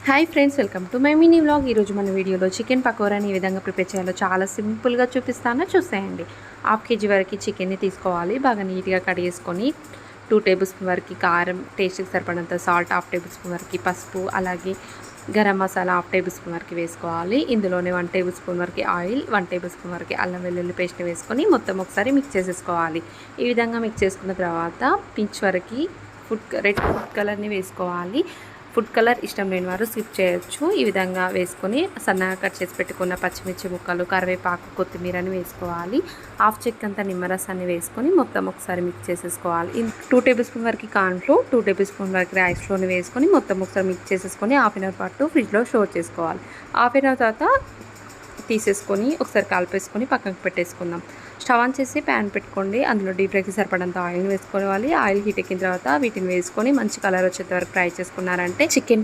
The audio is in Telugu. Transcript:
Hi friends, welcome to my mini vlog. ఈరోజు మన వీడియోలో చికెన్ పకోరాని ఏ విధంగా ప్రిపేర్ చేయాలో చాలా సింపుల్గా చూపిస్తానో చూసేయండి. 1/2 kg వరకు చికెన్ని తీసుకోవాలి. బాగా నీట్గా కడిగేసుకొని 2 టేబుల్ స్పూన్ వరకు కారం, టేస్ట్కి సరిపడినంత సాల్ట్, 1/2 టేబుల్ స్పూన్ వరకు పసుపు, అలాగే గరం మసాలా 1/2 టేబుల్ స్పూన్ వరకు వేసుకోవాలి. ఇందులోనే 1 టేబుల్ స్పూన్ వరకు ఆయిల్, 1 టేబుల్ స్పూన్ వరకు అల్లం వెల్లుల్లి పేస్ట్ని వేసుకొని మొత్తం ఒకసారి మిక్స్ చేసేసుకోవాలి. ఈ విధంగా మిక్స్ చేసుకున్న తర్వాత పించ్ వరకు రెడ్ ఫుడ్ కలర్ని వేసుకోవాలి. ఫుడ్ కలర్ ఇష్టం లేని వారు స్కిప్ చేయొచ్చు. ఈ విధంగా వేసుకొని సన్నగా కట్ చేసి పెట్టుకున్న పచ్చిమిర్చి ముక్కలు, కరివేపాకు, కొత్తిమీరని వేసుకోవాలి. 1/2 చెక్క నిమ్మరసాన్ని వేసుకొని మొత్తం ఒకసారి మిక్స్ చేసేసుకోవాలి. 2 టేబుల్ స్పూన్ వరకు కార్న్ఫ్లోర్, 2 టేబుల్ స్పూన్ వరకు రైస్ ఫ్లోర్ని వేసుకొని మొత్తం ఒకసారి మిక్స్ చేసేసుకొని 1/2 అవర్ పాటు ఫ్రిడ్జ్లో స్టోర్ చేసుకోవాలి. 1/2 అవర్ తర్వాత తీసేసుకొని ఒకసారి కలిపేసుకొని పక్కకు పెట్టేసుకుందాం. స్టవ్ ఆన్ చేసి ప్యాన్ పెట్టుకోండి. అందులో డీప్ ఫ్రైకి సరిపడంత ఆయిల్ వేసుకోవాలి. ఆయిల్ హీట్ ఎక్కిన తర్వాత వీటిని వేసుకొని మంచి కలర్ వచ్చేంత వరకు ఫ్రై చేసుకున్నారంటే చికెన్